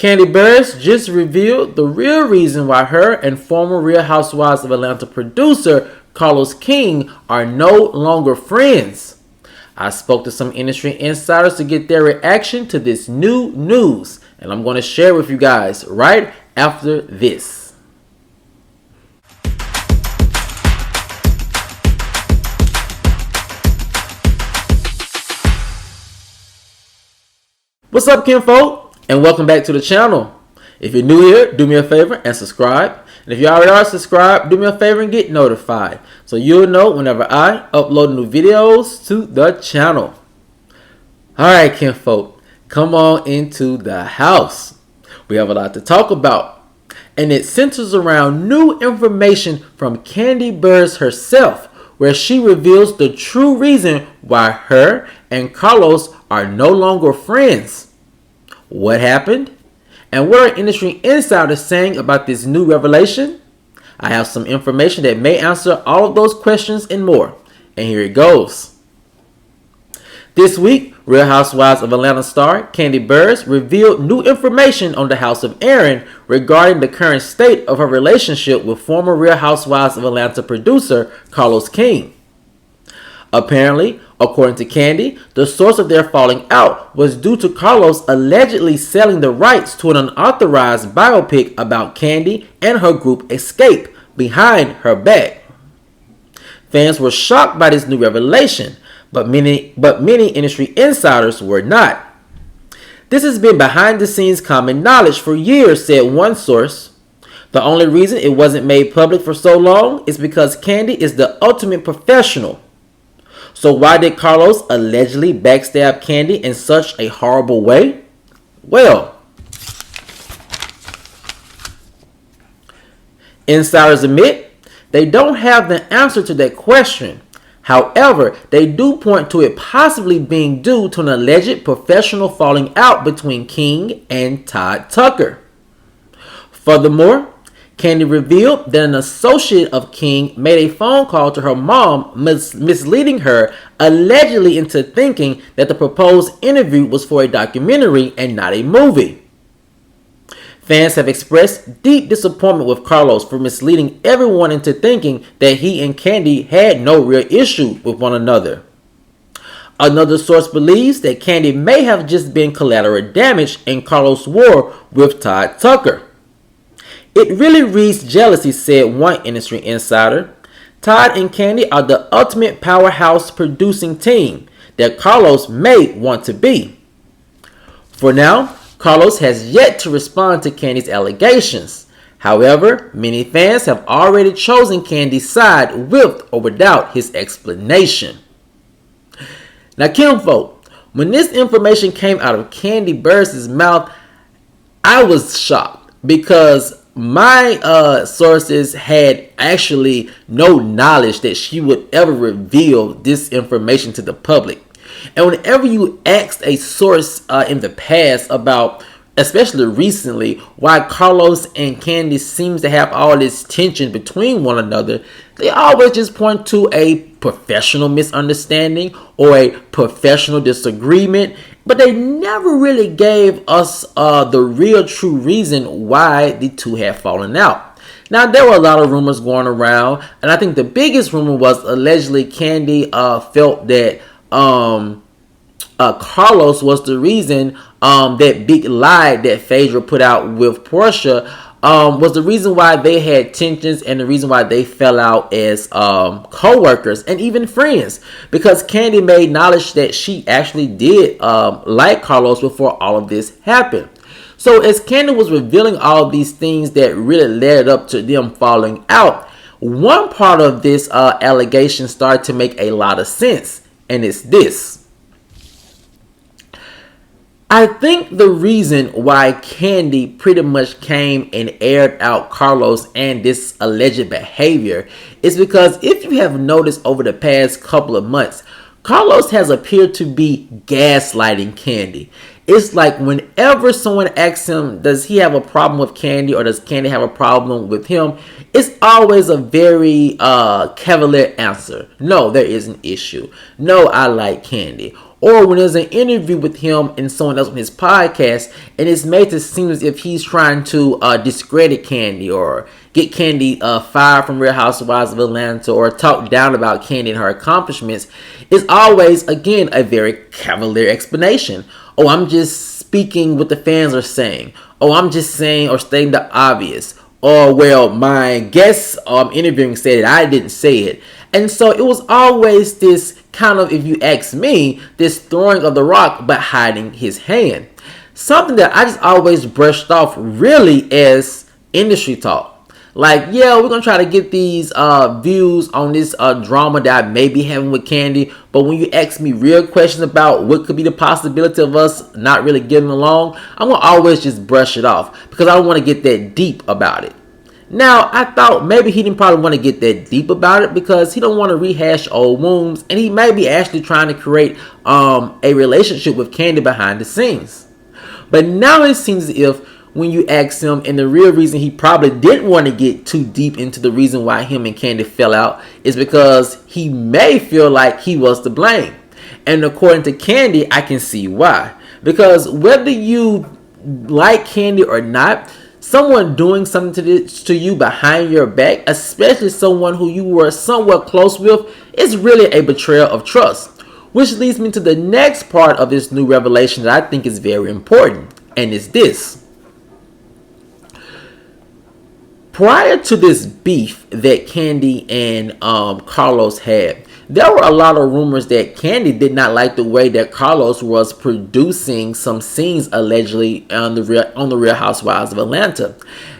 Kandi Burruss just revealed the real reason why her and former Real Housewives of Atlanta producer Carlos King are no longer friends. I spoke to some industry insiders to get their reaction to this new news, and I'm going to share with you guys right after this. What's up, kinfolk, and welcome back to the channel. If you're new here, do me a favor and subscribe. And if you already are subscribed, do me a favor and get notified so you'll know whenever I upload new videos to the channel. Alright, kinfolk, come on into the house. We have a lot to talk about, and it centers around new information from Kandi Burruss herself, where she reveals the true reason why her and Carlos are no longer friends. What happened? And what are industry insiders saying about this new revelation? I have some information that may answer all of those questions and more. And here it goes. This week, Real Housewives of Atlanta star Kandi Burruss revealed new information on the House of Aaron regarding the current state of her relationship with former Real Housewives of Atlanta producer Carlos King. Apparently, according to Kandi, the source of their falling out was due to Carlos allegedly selling the rights to an unauthorized biopic about Kandi and her group Escape behind her back. Fans were shocked by this new revelation, but many industry insiders were not. This has been behind the scenes common knowledge for years, said one source. The only reason it wasn't made public for so long is because Kandi is the ultimate professional. So why did Carlos allegedly backstab Kandi in such a horrible way? Well, insiders admit they don't have the answer to that question. However, they do point to it possibly being due to an alleged professional falling out between King and Todd Tucker. Furthermore, Kandi revealed that an associate of King made a phone call to her mom, misleading her allegedly into thinking that the proposed interview was for a documentary and not a movie. Fans have expressed deep disappointment with Carlos for misleading everyone into thinking that he and Kandi had no real issue with one another. Another source believes that Kandi may have just been collateral damage in Carlos' war with Todd Tucker. It really reads jealousy, said one industry insider. Todd and Kandi are the ultimate powerhouse producing team that Carlos may want to be. For now, Carlos has yet to respond to Kandi's allegations. However, many fans have already chosen Kandi's side with or without his explanation. Now, kinfolk, when this information came out of Kandi Burruss' mouth, I was shocked because my sources had actually no knowledge that she would ever reveal this information to the public. And whenever you asked a source in the past about, especially recently, why Carlos and Kandi seems to have all this tension between one another, they always just point to a professional misunderstanding or a professional disagreement, but they never really gave us the real true reason why the two had fallen out. Now, there were a lot of rumors going around, and I think the biggest rumor was allegedly Kandi felt that Carlos was the reason that big lie that Phaedra put out with Portia was the reason why they had tensions and the reason why they fell out as co-workers and even friends, because Kandi made knowledge that she actually did like Carlos before all of this happened. So as Kandi was revealing all these things that really led up to them falling out, one part of this allegation started to make a lot of sense, and it's this. I think the reason why Kandi pretty much came and aired out Carlos and this alleged behavior is because if you have noticed over the past couple of months, Carlos has appeared to be gaslighting Kandi. It's like whenever someone asks him, does he have a problem with Kandi or does Kandi have a problem with him? It's always a very cavalier answer. No, there is an issue. No, I like Kandi. or when there's an interview with him and someone else on his podcast, and it's made to seem as if he's trying to discredit Kandi or get Kandi fired from Real Housewives of Atlanta or talk down about Kandi and her accomplishments, it's always, again, a very cavalier explanation. Oh, I'm just speaking what the fans are saying. Oh, I'm just saying or stating the obvious. Or, well, my guest interviewing said it, I didn't say it. And so it was always this kind of, if you ask me, this throwing of the rock but hiding his hand. Something that I just always brushed off really as industry talk. Like, yeah, we're going to try to get these views on this drama that I may be having with Kandi. But when you ask me real questions about what could be the possibility of us not really getting along, I'm going to always just brush it off because I don't want to get that deep about it. Now, I thought maybe he didn't probably want to get that deep about it because he don't want to rehash old wounds. And he may be actually trying to create a relationship with Kandi behind the scenes. But now it seems as if when you ask him, and the real reason he probably didn't want to get too deep into the reason why him and Kandi fell out is because he may feel like he was to blame. And according to Kandi, I can see why. Because whether you like Kandi or not, someone doing something to you behind your back, especially someone who you were somewhat close with, is really a betrayal of trust. Which leads me to the next part of this new revelation that I think is very important. And it's this. Prior to this beef that Kandi and Carlos had, there were a lot of rumors that Kandi did not like the way that Carlos was producing some scenes allegedly on the Real Housewives of Atlanta.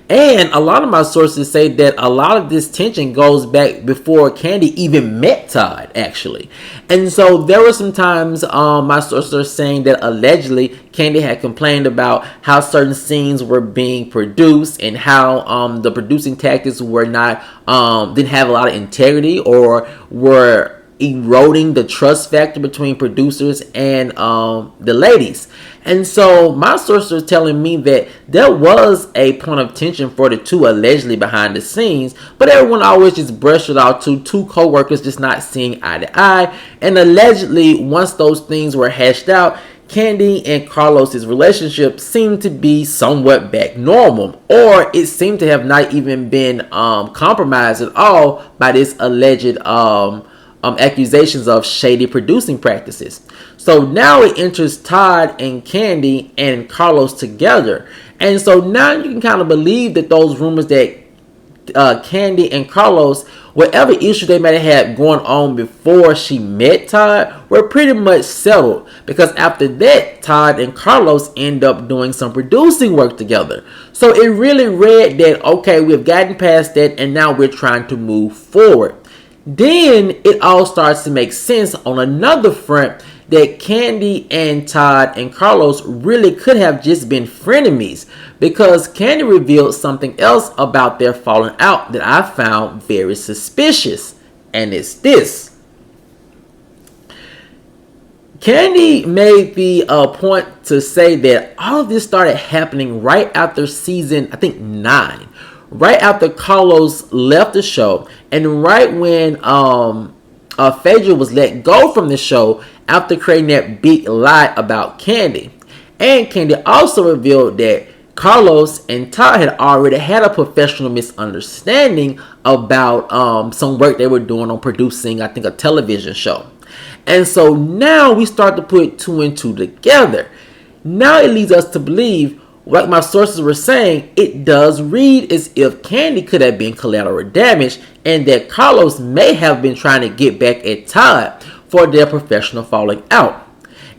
And a lot of my sources say that a lot of this tension goes back before Kandi even met Todd, actually. And so there were some times my sources are saying that allegedly Kandi had complained about how certain scenes were being produced and how the producing tactics were not, didn't have a lot of integrity or were eroding the trust factor between producers and the ladies. And so my sources are telling me that there was a point of tension for the two allegedly behind the scenes, but everyone always just brushed it out to two co-workers just not seeing eye to eye. And allegedly, once those things were hashed out, Kandi and Carlos's relationship seemed to be somewhat back normal, or it seemed to have not even been compromised at all by this alleged accusations of shady producing practices. So now it enters Todd and Kandi and Carlos together. And so now you can kind of believe that those rumors that Kandi and Carlos, whatever issue they might have had going on before she met Todd, were pretty much settled. Because after that, Todd and Carlos end up doing some producing work together. So it really read that, okay, we've gotten past that and now we're trying to move forward. Then it all starts to make sense on another front that Kandi and Todd and Carlos really could have just been frenemies, because Kandi revealed something else about their falling out that I found very suspicious, and it's this. Kandi made the point to say that all of this started happening right after season, I think 9. Right after Carlos left the show, and right when Phaedra was let go from the show after creating that big lie about Kandi. And Kandi also revealed that Carlos and Todd had already had a professional misunderstanding about some work they were doing on producing, I think, a television show. And so now we start to put 2 and 2 together. Now it leads us to believe, like my sources were saying, it does read as if Kandi could have been collateral damage and that Carlos may have been trying to get back at Todd for their professional falling out.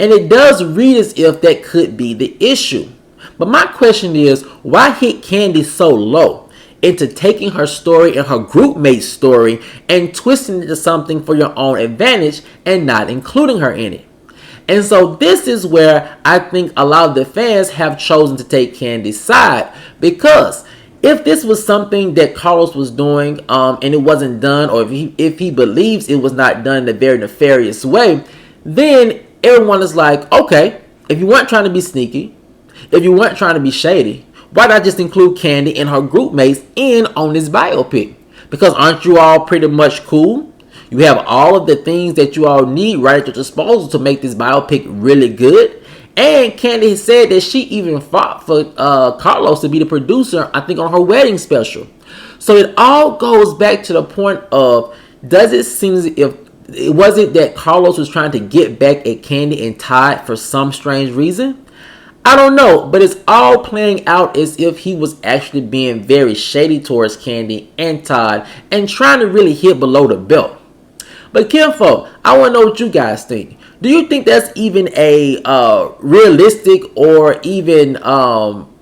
And it does read as if that could be the issue. But my question is, why hit Kandi so low into taking her story and her groupmate's story and twisting it to something for your own advantage and not including her in it? And so this is where I think a lot of the fans have chosen to take Kandi's side, because if this was something that Carlos was doing and it wasn't done, or if he believes it was not done in a very nefarious way, then everyone is like, okay, if you weren't trying to be sneaky, if you weren't trying to be shady, why not just include Kandi and her group mates in on this biopic? Because aren't you all pretty much cool? You have all of the things that you all need right at your disposal to make this biopic really good. And Kandi said that she even fought for Carlos to be the producer, I think, on her wedding special. So it all goes back to the point of, does it seem as if was it that Carlos was trying to get back at Kandi and Todd for some strange reason? I don't know, but it's all playing out as if he was actually being very shady towards Kandi and Todd and trying to really hit below the belt. But kinfolk, I want to know what you guys think. Do you think that's even a realistic or even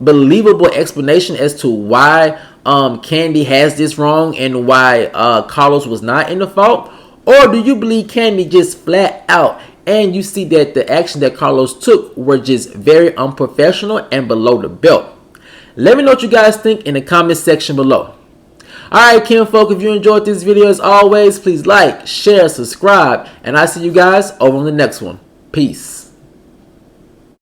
believable explanation as to why Kandi has this wrong and why Carlos was not in the fault? Or do you believe Kandi just flat out and you see that the action that Carlos took were just very unprofessional and below the belt? Let me know what you guys think in the comment section below. Alright, kinfolk, if you enjoyed this video, as always, please like, share, subscribe, and I'll see you guys over on the next one. Peace.